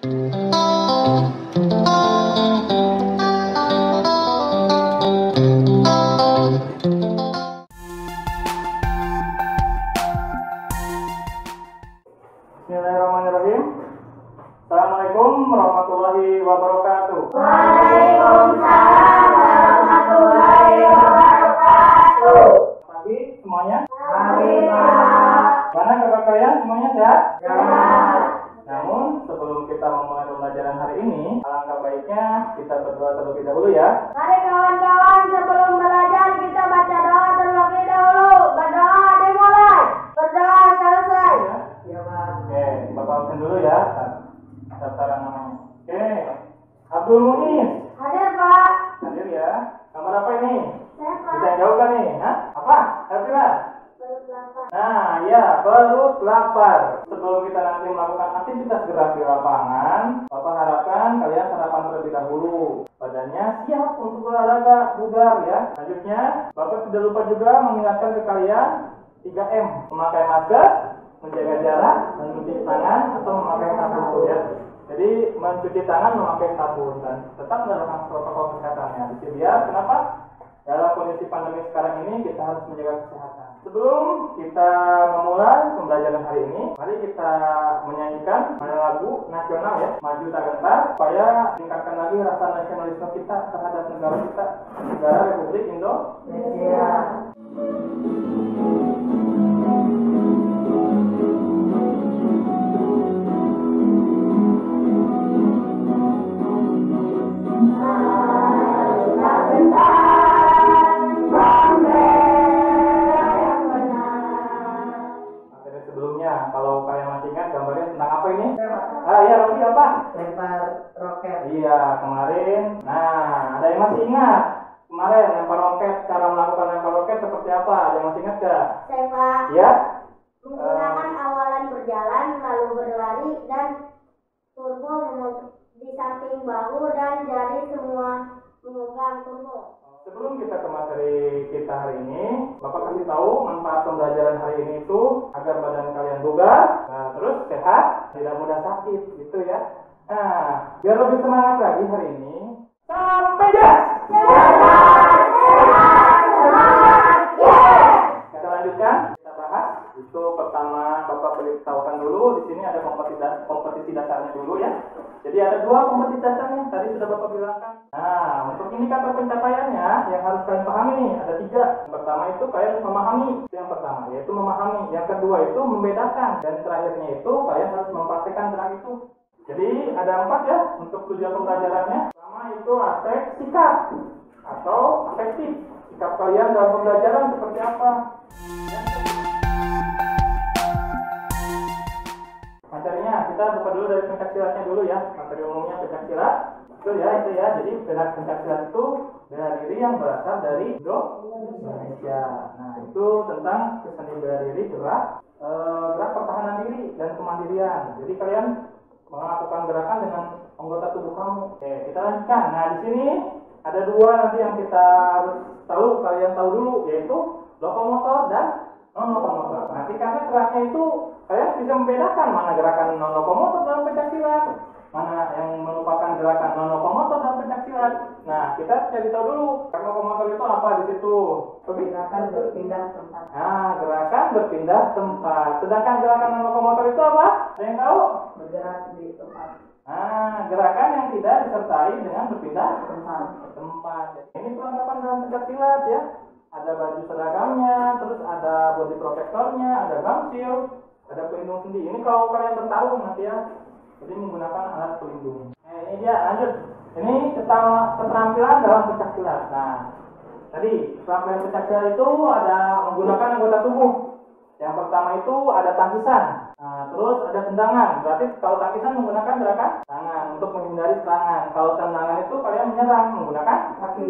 Bismillahirrahmanirrahim. Assalamualaikum warahmatullahi wabarakatuh. Waalaikumsalam warahmatullahi wabarakatuh. Pagi semuanya. Pagi, Pak. Mana kabar kalian semuanya sehat? Sehat. Namun sebelum kita memulai pembelajaran hari ini, alangkah baiknya kita berdoa terlebih dahulu ya. Mari kawan-kawan, sebelum belajar kita baca doa terlebih dahulu. Berdoa dimulai. Berdoa selesai. Ya, Pak. Oke, Bapak absen dulu ya. Daftaran namanya. Oke, Abdul Muiz. Hadir, Pak. Hadir ya. Kamar apa ini? Saya, Pak. Bisa yang jawab kan nih? Hah? Apa? Elvira? Perut lapar. Nah, ya, perut lapar. Sebelum kita nanti melakukan aktivitas gerak di lapangan, Bapak harapkan kalian sarapan terlebih dahulu. Badannya siap untuk olahraga bugar ya. Selanjutnya, Bapak tidak lupa juga mengingatkan ke kalian 3M. Memakai masker, menjaga jarak, dan mencuci tangan atau memakai sabun ya. Jadi mencuci tangan memakai sabun dan tetap menerapkan protokol kesehatannya. Jadi biar kenapa? Dalam kondisi pandemi sekarang ini kita harus menjaga kesehatan. Sebelum kita memulai pembelajaran hari ini, mari kita menyanyikan lagu nasional ya, Maju Tak Gentar, supaya meningkatkan lagi rasa nasionalisme kita terhadap negara kita, negara Republik Indonesia. Sebelumnya, kalau kalian masih ingat gambarnya tentang apa ini? Iya, Rocky apa? Lempar roket. Iya, kemarin. Nah, ada yang masih ingat? Kemarin lempar roket, cara melakukan lempar roket seperti apa? Ada yang masih ingat gak? Saya, Pak. Ya? Menggunakan awalan berjalan, lalu berlari, dan turbo di samping bahu dan jari semua memegang turbo. Sebelum kita ke materi kita hari ini, Bapak kasih tahu manfaat pembelajaran hari ini itu agar badan kalian bugar, terus sehat, tidak mudah sakit, gitu ya. Nah, biar lebih semangat lagi hari ini, sampai dah. Kita lanjutkan, kita bahas. Itu pertama Bapak beritahukan dulu. Di sini ada kompetisi dasarnya dulu ya. Jadi ada 2 kompetisi dasarnya. Tadi sudah Bapak bilangkan. Nah, untuk indikator pencapaiannya yang harus kalian pahami nih ada 3. Yang pertama itu kalian harus memahami. Itu yang pertama, yaitu memahami. Yang kedua itu membedakan. Dan terakhirnya itu kalian harus mempraktekkan gerak itu. Jadi ada 4 ya untuk tujuan pembelajarannya. Pertama itu aspek sikap atau afektif. Sikap kalian dalam pembelajaran seperti apa? Materinya kita buka dulu dari pencaksilatnya dulu ya. Materi umumnya pencaksilat. Itu ya, itu ya. Jadi pencaksilat itu bela diri yang berasal dari Indonesia. Nah, itu tentang kesenian bela diri gerak pertahanan diri dan kemandirian. Jadi kalian melakukan gerakan dengan anggota tubuh kamu. Oke, kita lanjutkan. Nah, di sini ada 2 nanti yang kita harus tahu, kalian tahu dulu, yaitu lokomotor dan non-lokomotor. Nanti karena geraknya itu kalian bisa membedakan mana gerakan non-lokomotor dalam pencaksilat, mana yang merupakan gerakan non-lokomotor dalam pencaksilat. Nah, kita cari tahu dulu, lokomotor itu apa di situ? Gerakan berpindah tempat. Nah, gerakan berpindah tempat. Sedangkan gerakan non-lokomotor itu apa? Ada yang tahu? Bergerak di tempat. Nah, gerakan yang tidak disertai dengan berpindah Tempat. tempat. Ini perlengkapan dalam pencaksilat ya. Ada baju seragamnya, terus ada body protectornya, ada gum shield, ada pelindung sendi. Ini kalau kalian bertarung nanti ya, jadi menggunakan alat pelindung. Ini dia, lanjut. Ini keterampilan dalam pencaksilat. Nah, tadi keterampilan pencaksilat itu ada menggunakan anggota tubuh. Yang pertama itu ada tangkisan. Nah, terus ada tendangan. Berarti kalau tangkisan menggunakan gerakan tangan untuk menghindari serangan. Kalau tendangan itu kalian menyerang menggunakan kaki.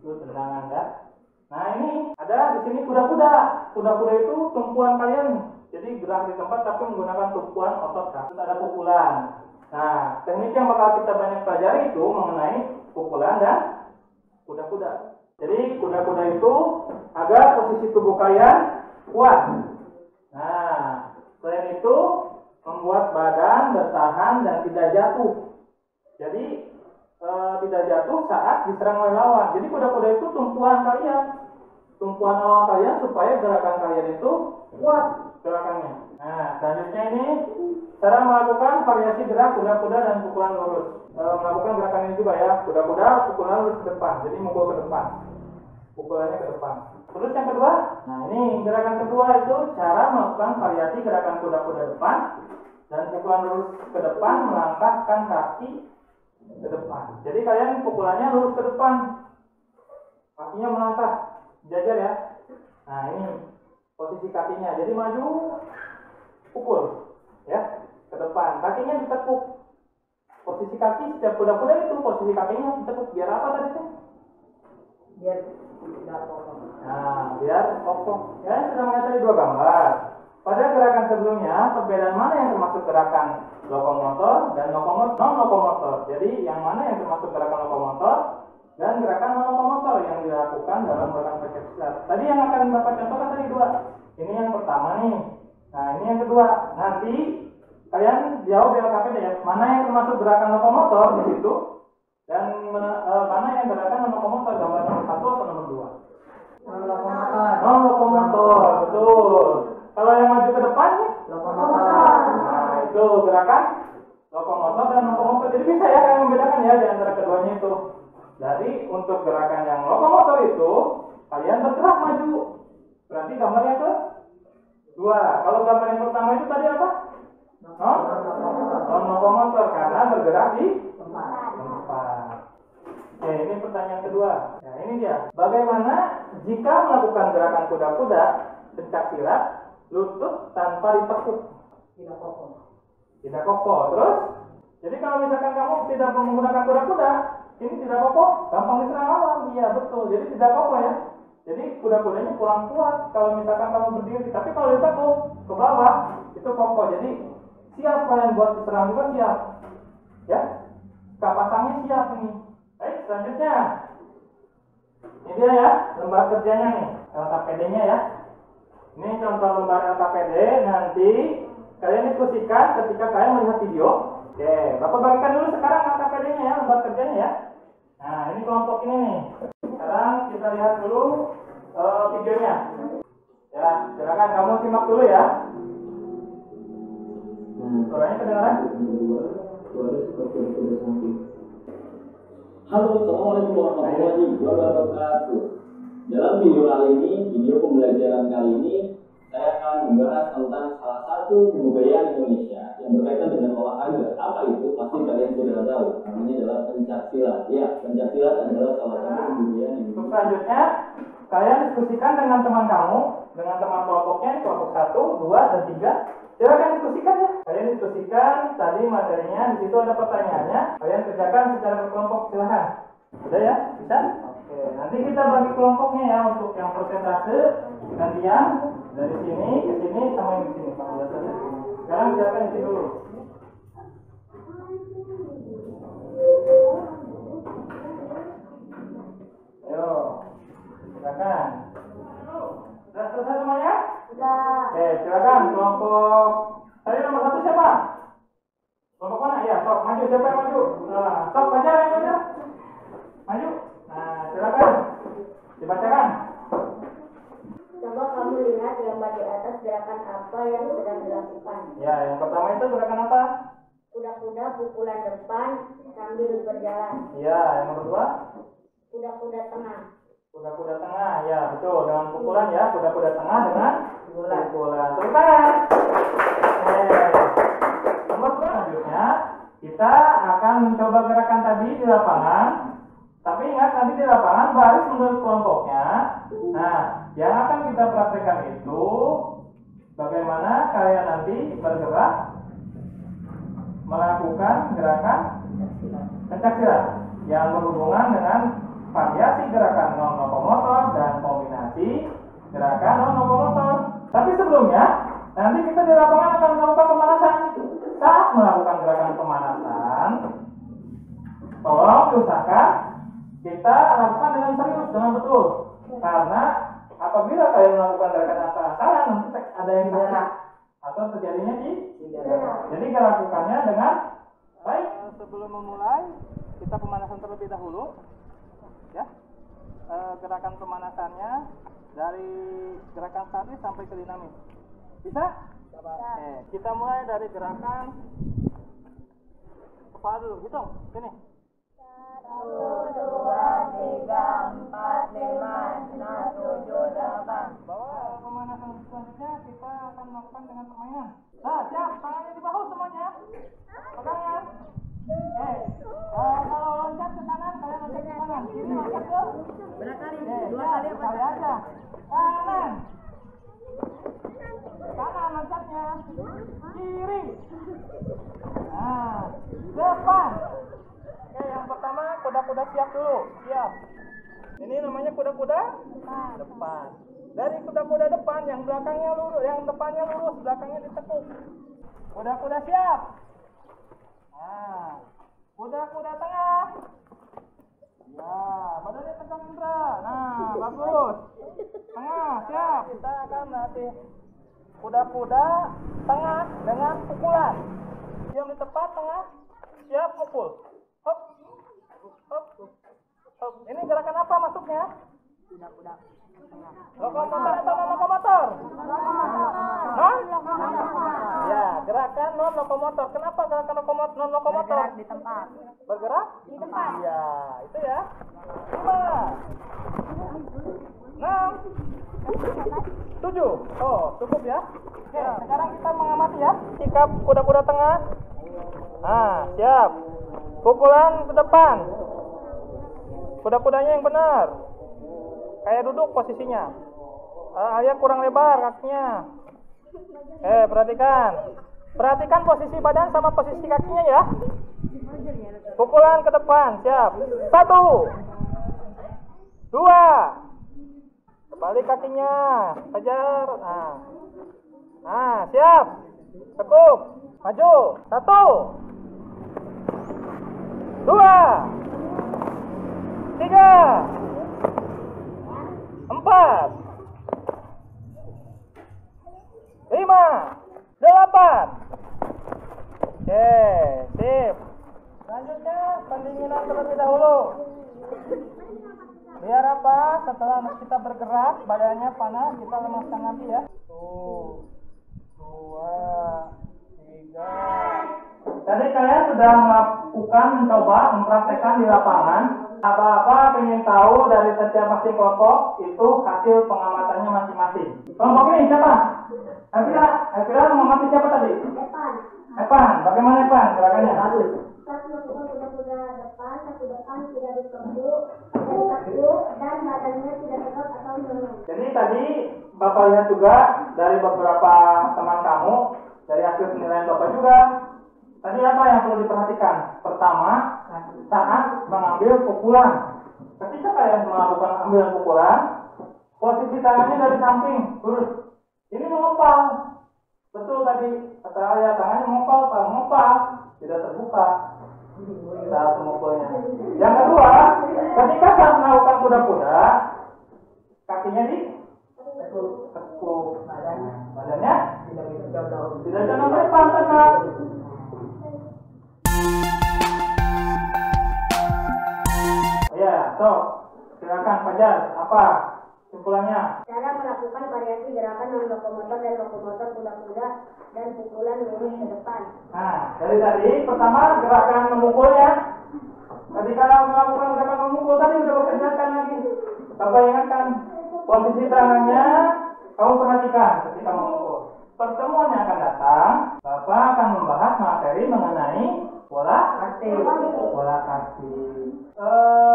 Itu tendangan ya. Nah, ini ada di sini kuda-kuda. Kuda-kuda itu tumpuan kalian. Jadi gerak di tempat tapi menggunakan tumpuan otot. Terus ada pukulan. Nah, teknik yang bakal kita banyak pelajari itu mengenai pukulan dan kuda-kuda. Jadi kuda-kuda itu agar posisi tubuh kalian kuat. Nah, selain itu membuat badan bertahan dan tidak jatuh. Jadi tidak jatuh saat diserang oleh lawan. Jadi kuda-kuda itu tumpuan awal kalian supaya gerakan kalian itu kuat gerakannya. Nah, selanjutnya ini cara melakukan variasi gerak kuda-kuda dan pukulan lurus. Melakukan gerakan ini juga ya, kuda-kuda pukulan lurus ke depan. Jadi mukul ke depan, pukulannya ke depan. Terus yang kedua, nah ini gerakan kedua itu cara melakukan variasi gerakan kuda-kuda depan dan pukulan lurus ke depan, melangkahkan kaki ke depan. Jadi kalian pukulannya lurus ke depan, kakinya melangkah, jajar ya. Nah ini posisi kakinya, jadi maju, pukul ya ke depan, kakinya ditekuk. Posisi kaki setiap kuda-kuda itu posisi kakinya ditekuk biar apa tadi tuh? Biar tidak kokoh. Nah, biar kokoh. Ya, sudah melihat tadi dua gambar. Pada gerakan sebelumnya, perbedaan mana yang termasuk gerakan lokomotor dan non-lokomotor. Jadi, yang mana yang termasuk gerakan lokomotor dan gerakan non-lokomotor yang dilakukan dalam gerakan pencaksilat. Tadi yang akan Bapak contohkan tadi dua. Ini yang pertama nih. Nah, ini yang kedua. Nanti kalian jawab di LKPD ya. Mana yang termasuk gerakan lokomotor di situ dan mana yang gerakan non-lokomotor, gambar nomor 1 atau nomor 2? Non-lokomotor. Non-lokomotor, betul. Kalau yang maju ke depan nih, Lokomotor. nah itu gerakan lokomotor dan lokomotor. Jadi bisa ya kalian membedakan ya di antara keduanya itu. Jadi untuk gerakan yang lokomotor itu kalian bergerak maju. Berarti gambar yang kedua. Kalau gambar yang pertama itu tadi apa? Non-lokomotor karena bergerak di tempat. Oke, ini pertanyaan kedua. Nah, ini dia. Bagaimana jika melakukan gerakan kuda-kuda pencaksilat lutut tanpa ditekuk? Tidak kokoh. Tidak kokoh. Terus, jadi kalau misalkan kamu tidak menggunakan kuda-kuda, ini tidak kokoh, gampang diserang lawan. Iya betul. Jadi tidak kokoh ya. Jadi kuda-kudanya kurang kuat kalau misalkan kamu berdiri. Tapi kalau ditekuk ke bawah itu kokoh. Jadi siap kalian buat diserang juga siap. Ya, kapasangnya siap ini. Baik, selanjutnya. Ini dia ya, lembar kerjanya nih, LKPD-nya ya. Ini contoh lembar LKPD, nanti kalian diskusikan ketika kalian melihat video. Oke, Bapak bagikan dulu sekarang LKPD-nya ya, lembar kerjanya ya. Nah, ini kelompok ini nih. Sekarang kita lihat dulu videonya. Ya, silakan kamu simak dulu ya. Suaranya kedengaran? Halo, assalamualaikum warahmatullahi wabarakatuh. Dalam video kali ini, video pembelajaran kali ini, saya akan membahas tentang salah satu kebudayaan Indonesia yang berkaitan dengan olahraga. Apa itu? Pasti kalian sudah tahu. Namanya adalah pencaksilat. Ya, pencaksilat adalah salah satu kebudayaan Indonesia. Selanjutnya, kalian diskusikan dengan teman kamu, dengan teman kelompoknya, kelompok 1, 2, dan 3. Silakan diskusikan ya. Kalian diskusikan tadi materinya, di situ ada pertanyaannya. Kalian kerjakan secara berkelompok, silakan. Udah ya? Bisa? Oke, nanti kita bagi kelompoknya ya untuk yang persentase gantian dari sini ke sini sama yang di sini. Kalau udah selesai sini. Sekarang silakan isi dulu. Ayo, silakan. Sudah selesai semuanya? Sudah. Oke, silakan kelompok. Tadi nomor 1 siapa? Kelompok mana? Ya, sok maju. Siapa yang maju? Sok Fajar yang maju. Maju. Nah, silakan. Dibacakan. Coba kamu lihat gambar di atas gerakan apa yang sedang dilakukan. Ya, yang pertama itu gerakan apa? Kuda-kuda pukulan depan sambil berjalan. Ya, yang nomor 2? Kuda-kuda tengah. Kuda-kuda tengah. Ya, betul. Dengan pukulan ya, kuda-kuda tengah dengan Pukulan. pukulan. Tepuk tangan. Nomor 2 selanjutnya, kita akan mencoba gerakan tadi di lapangan. Tapi ingat nanti di lapangan baris menurut kelompoknya. Nah, yang akan kita praktekkan itu bagaimana kalian nanti bergerak melakukan gerakan pencaksilat yang berhubungan dengan variasi gerakan non-lokomotor dan kombinasi gerakan non-lokomotor. Tapi sebelumnya, nanti kita di lapangan akan melakukan pemanasan. Saat melakukan gerakan pemanasan, tolong diusahakan kita lakukan dengan serius, dengan betul. Karena apabila kalian melakukan gerakan asal-asalan, nanti ada yang sakit atau terjadinya di. Jadi sebelum memulai, kita pemanasan terlebih dahulu. Ya. Gerakan pemanasannya dari gerakan statis sampai ke dinamis. Bisa? Kita mulai dari gerakan kepala dulu. Hitung. Sini. 1, 2, 3, 4, 5, 6, 7, 8. Bahwa pemanasan selanjutnya kita akan melakukan dengan permainan. Nah, siap. Tangannya di bahu semuanya. Pegangan. Kalau loncat ke kanan, kalian loncat ke kanan. Kiri loncat ke Berapa kali? dua kali aja. Kanan. Kanan loncatnya. Kiri. Nah, depan. Oke, yang pertama kuda-kuda siap dulu. Siap. Ini namanya kuda-kuda depan. Dari kuda-kuda depan yang belakangnya lurus, yang depannya lurus, belakangnya ditekuk. Kuda-kuda siap. Nah, kuda-kuda tengah. Ya, badannya tegang Indra. Nah, bagus. Tengah, siap. Kita akan latih kuda-kuda tengah dengan pukulan. Diam di tempat tengah, siap pukul. Hop, hop, hop. Ini gerakan apa masuknya? Kuda-kuda. Lokomotor atau non lokomotor? Non? Ya, gerakan non lokomotor. Kenapa gerakan lokomotor non lokomotor? Bergerak di tempat. Bergerak di tempat. Iya, itu ya. 5, 6, 7. Oh, cukup ya. Oke, sekarang kita mengamati ya sikap kuda-kuda tengah. Nah, siap. Pukulan ke depan. Kuda-kudanya yang benar. Kayak duduk posisinya. Alias kurang lebar kakinya. Perhatikan. Perhatikan posisi badan sama posisi kakinya ya. Pukulan ke depan, siap. 1, 2. Balik kakinya, kejar. Nah, siap. Tekuk. Maju. 1, 2, 3, 4, 5, 8. Oke, sip. Selanjutnya pendinginan terlebih dahulu. Biar apa? Setelah kita bergerak, badannya panas, kita lemaskan nanti ya. 1, 2, 3. Tadi kalian sudah melakukan, mencoba, mempraktekkan di lapangan. Apa-apa pengen tahu dari setiap masing kelompok itu hasil pengamatannya masing-masing. Kelompok ini siapa? Elvira mengamati siapa tadi? Evan. Bagaimana Evan gerakannya? Satu kuda-kuda depan, satu depan tidak ditekuk, dan badannya tidak tegak atau menurun. Jadi tadi Bapak lihat juga dari beberapa teman kamu, dari hasil penilaian Bapak juga. Tadi apa yang perlu diperhatikan? Pertama, saat mengambil pukulan. Ketika kalian melakukan ambil pukulan, posisi tangannya dari samping, lurus. Ini mengepal. Betul tadi, kata Alia, tangannya mengepal, tidak terbuka saat memukulnya. Yang kedua, ketika saat melakukan kuda-kuda, kakinya ditekuk, badannya tidak jangan depan tegak. Ya, silakan Fajar, apa simpulannya? Cara melakukan variasi gerakan non lokomotor dan lokomotor kuda-kuda dan pukulan lurus ke depan. Nah, dari tadi pertama gerakan memukulnya. Ketika melakukan gerakan memukul tadi sudah bekerjakan lagi. Bapak ingatkan posisi tangannya, kamu perhatikan ketika memukul. Pertemuan yang akan datang, Bapak akan membahas materi mengenai bola kaki.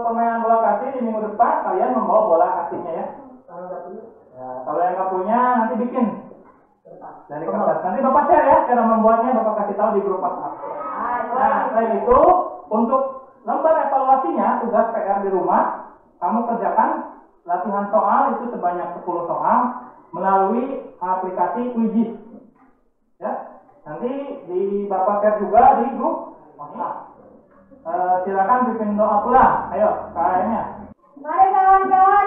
Permainan bola kaki di minggu depan kalian membawa bola kakinya ya. Kalau yang nggak punya nanti bikin dari kertas. Nanti Bapak share ya cara membuatnya, Bapak kasih tahu di grup WhatsApp. Nah, selain itu untuk lembar evaluasinya, tugas PR di rumah, kamu kerjakan latihan soal itu sebanyak 10 soal melalui aplikasi Quizzes. Ya, nanti di Bapak share juga di grup WhatsApp. Silakan pimpin doa pula. Ayo, KM-nya. Mari kawan-kawan